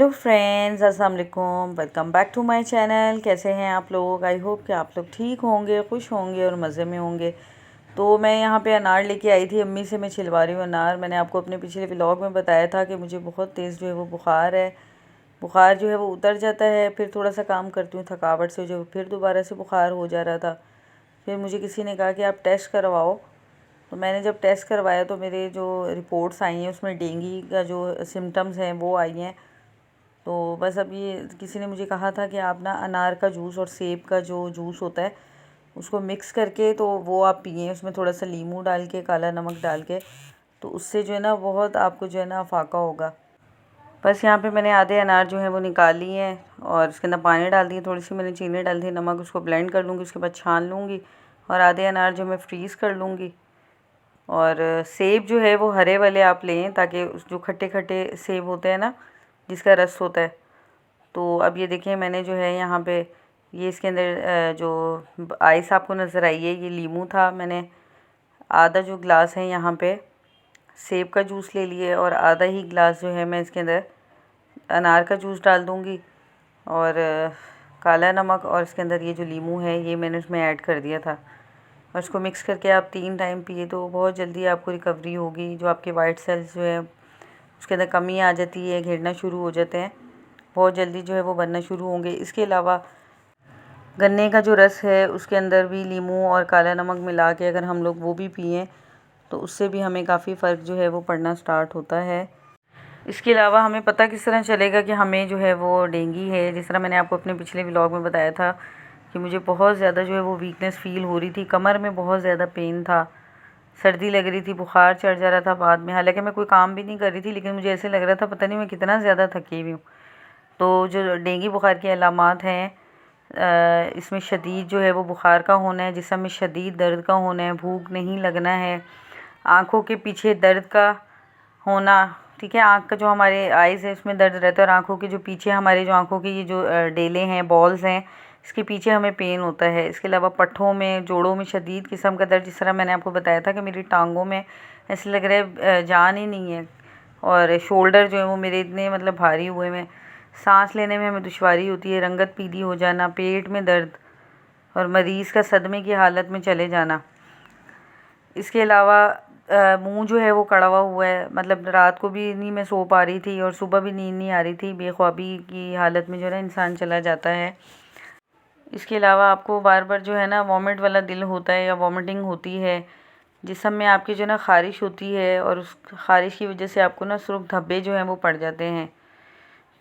Hello friends, अस्सलाम वालेकुम। Welcome back to my channel. कैसे हैं आप लोग? आई होप कि आप लोग ठीक होंगे, खुश होंगे और मज़े में होंगे। तो मैं यहाँ पे अनार लेके आई थी, अम्मी से मैं छिलवा रही हूँ अनार। मैंने आपको अपने पिछले व्लॉग में बताया था कि मुझे बहुत तेज़ जो है वो बुखार है। बुखार जो है वो उतर जाता है, फिर थोड़ा सा काम करती हूँ थकावट से जो फिर दोबारा से बुखार हो जा रहा था। फिर मुझे किसी ने कहा कि आप टेस्ट करवाओ। तो मैंने जब टेस्ट करवाया तो मेरे जो रिपोर्ट्स आई हैं उसमें डेंगू का जो सिम्टम्स हैं वो आई हैं। तो बस अभी किसी ने मुझे कहा था कि आप ना अनार का जूस और सेब का जो जूस होता है उसको मिक्स करके तो वो आप पिए, उसमें थोड़ा सा नींबू डाल के, काला नमक डाल के, तो उससे जो है ना बहुत आपको जो है ना फ़ायदा होगा। बस यहाँ पे मैंने आधे अनार जो है वो निकाल लिए हैं और उसके अंदर पानी डाल दिए, थोड़ी सी मैंने चीनी डाल दी, नमक, उसको ब्लेंड कर लूँगी, उसके बाद छान लूँगी और आधे अनार जो मैं फ्रीज़ कर लूँगी। और सेब जो है वो हरे वाले आप लें ताकि उस जो खट्टे खट्टे सेब होते हैं ना, जिसका रस होता है। तो अब ये देखिए मैंने जो है यहाँ पे ये इसके अंदर जो आइस आपको नज़र आई है ये लीमू था। मैंने आधा जो गिलास है यहाँ पे सेब का जूस ले लिए और आधा ही गिलास जो है मैं इसके अंदर अनार का जूस डाल दूँगी और काला नमक और इसके अंदर ये जो लीमू है ये मैंने उसमें ऐड कर दिया था। और इसको मिक्स करके आप 3 टाइम पिए तो बहुत जल्दी आपको रिकवरी होगी। जो आपके वाइट सेल्स जो है उसके अंदर कमी आ जाती है, गिरना शुरू हो जाते हैं, बहुत जल्दी जो है वो बनना शुरू होंगे। इसके अलावा गन्ने का जो रस है उसके अंदर भी नींबू और काला नमक मिला के अगर हम लोग वो भी पिएं तो उससे भी हमें काफ़ी फ़र्क जो है वो पड़ना स्टार्ट होता है। इसके अलावा हमें पता किस तरह चलेगा कि हमें जो है वो डेंगू है। जिस तरह मैंने आपको अपने पिछले व्लॉग में बताया था कि मुझे बहुत ज़्यादा जो है वो वीकनेस फ़ील हो रही थी, कमर में बहुत ज़्यादा पेन था, सर्दी लग रही थी, बुखार चढ़ जा रहा था बाद में। हालांकि मैं कोई काम भी नहीं कर रही थी लेकिन मुझे ऐसे लग रहा था पता नहीं मैं कितना ज़्यादा थकी हुई हूँ। तो जो डेंगू बुखार की अलामात हैं, इसमें शदीद जो है वो बुखार का होना है, जिस्म में शदीद दर्द का होना है, भूख नहीं लगना है, आँखों के पीछे दर्द का होना, ठीक है, आँख का जो हमारे आइज़ है उसमें दर्द रहता है और आँखों के जो पीछे हमारे जो आँखों की ये जो डेले हैं, बॉल्स हैं, इसके पीछे हमें पेन होता है। इसके अलावा पट्ठों में, जोड़ों में शदीद किस्म का दर्द, जिस तरह मैंने आपको बताया था कि मेरी टांगों में ऐसे लग रहा है जान ही नहीं है। और शोल्डर जो है वो मेरे इतने मतलब भारी हुए में, सांस लेने में हमें दुश्वारी होती है, रंगत पीली हो जाना, पेट में दर्द और मरीज़ का सदमे की हालत में चले जाना। इसके अलावा मुंह जो है वो कड़वा हुआ है, मतलब रात को भी नहीं मैं सो पा रही थी और सुबह भी नींद नहीं आ रही थी, बेख्वाबी की हालत में जो है ना इंसान चला जाता है। इसके अलावा आपको बार बार जो है ना वॉमिट वाला दिल होता है या वॉमिटिंग होती है, जिस्म में आपकी जो ना ख़ारिश होती है और उस ख़ारिश की वजह से आपको ना सुर्ख धब्बे जो हैं वो पड़ जाते हैं।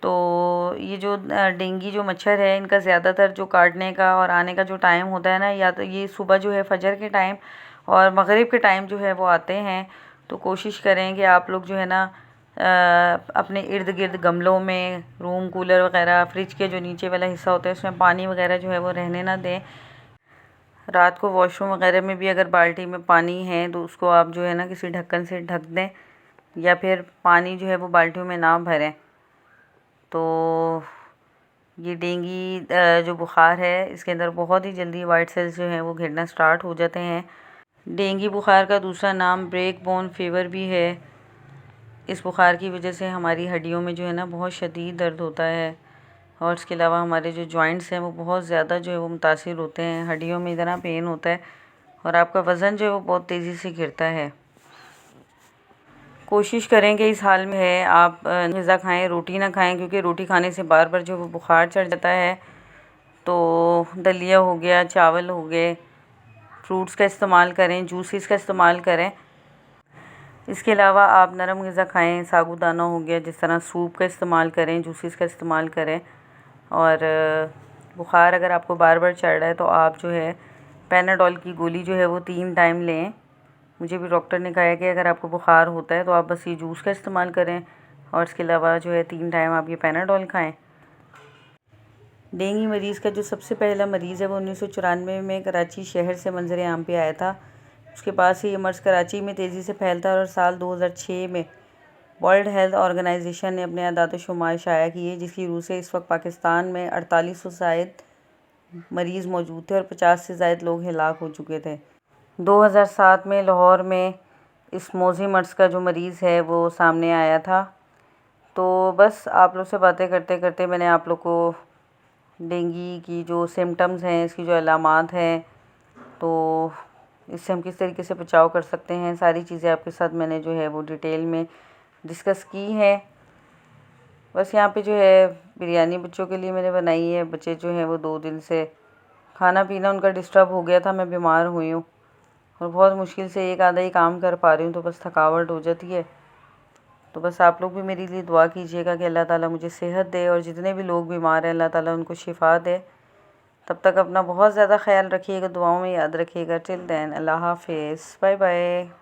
तो ये जो डेंगू जो मच्छर है इनका ज़्यादातर जो काटने का और आने का जो टाइम होता है ना, या तो ये सुबह जो है फजर के टाइम और मगरिब के टाइम जो है वो आते हैं। तो कोशिश करें कि आप लोग जो है ना अपने इर्द गिर्द गमलों में, रूम कूलर वगैरह, फ्रिज के जो नीचे वाला हिस्सा होता है उसमें पानी वगैरह जो है वो रहने ना दें। रात को वॉशरूम वगैरह में भी अगर बाल्टी में पानी है तो उसको आप जो है ना किसी ढक्कन से ढक दें या फिर पानी जो है वो बाल्टियों में ना भरें। तो ये डेंगू जो बुखार है इसके अंदर बहुत ही जल्दी वाइट सेल्स जो हैं वो गिरना स्टार्ट हो जाते हैं। डेंगू बुखार का दूसरा नाम ब्रेक बोन फीवर भी है। इस बुखार की वजह से हमारी हड्डियों में जो है ना बहुत शदीद दर्द होता है और इसके अलावा हमारे जो जॉइंट्स हैं वो बहुत ज़्यादा जो है वो मुतासिर होते हैं, हड्डियों में इतना पेन होता है और आपका वज़न जो है वो बहुत तेज़ी से गिरता है। कोशिश करें कि इस हाल में है आप ग़िज़ा खाएं, रोटी ना खाएं, क्योंकि रोटी खाने से बार बार जो वो बुखार चढ़ जाता है। तो दलिया हो गया, चावल हो गए, फ्रूट्स का इस्तेमाल करें, जूसेस का इस्तेमाल करें। इसके अलावा आप नरम ग़िज़ा खाएं, साबूदाना हो गया, जिस तरह सूप का इस्तेमाल करें, जूसेस का इस्तेमाल करें। और बुखार अगर आपको बार बार चढ़ रहा है तो आप जो है पैनाडोल की गोली जो है वो 3 टाइम लें। मुझे भी डॉक्टर ने कहा है कि अगर आपको बुखार होता है तो आप बस ये जूस का इस्तेमाल करें और इसके अलावा जो है 3 टाइम आप ये पैनाडोल खाएं। डेंगू मरीज़ का जो सबसे पहला मरीज़ है वो 1994 में कराची शहर से मंजर आम पे आया था। उसके बाद से ये मर्ज़ कराची में तेज़ी से फैलता है और साल 2006 में वर्ल्ड हेल्थ ऑर्गेनाइजेशन ने अपने अदाद शुमार शाया किए, जिसकी रूह से इस वक्त पाकिस्तान में 4800 से ज़ायद मरीज़ मौजूद थे और 50 से ज़ायद लोग हलाक हो चुके थे। 2007 में लाहौर में इस मौजी मर्ज़ का जो मरीज़ है वो सामने आया था। तो बस आप लोग से बातें करते करते मैंने आप लोग को डेंगू की जो सिम्टम्स हैं, इसकी जो अलामात हैं, तो इससे हम किस तरीके से बचाव कर सकते हैं, सारी चीज़ें आपके साथ मैंने जो है वो डिटेल में डिस्कस की है। बस यहाँ पे जो है बिरयानी बच्चों के लिए मैंने बनाई है। बच्चे जो हैं वो 2 दिन से खाना पीना उनका डिस्टर्ब हो गया था, मैं बीमार हुई हूँ और बहुत मुश्किल से एक आधा ही काम कर पा रही हूँ, तो बस थकावट हो जाती है। तो बस आप लोग भी मेरे लिए दुआ कीजिएगा कि अल्लाह ताला मुझे सेहत दे और जितने भी लोग बीमार हैं अल्लाह ताला उनको शिफ़ा दे। तब तक अपना बहुत ज़्यादा ख्याल रखिएगा, दुआओं में याद रखिएगा। टिल देन अल्लाह हाफ़िज़, बाय बाय।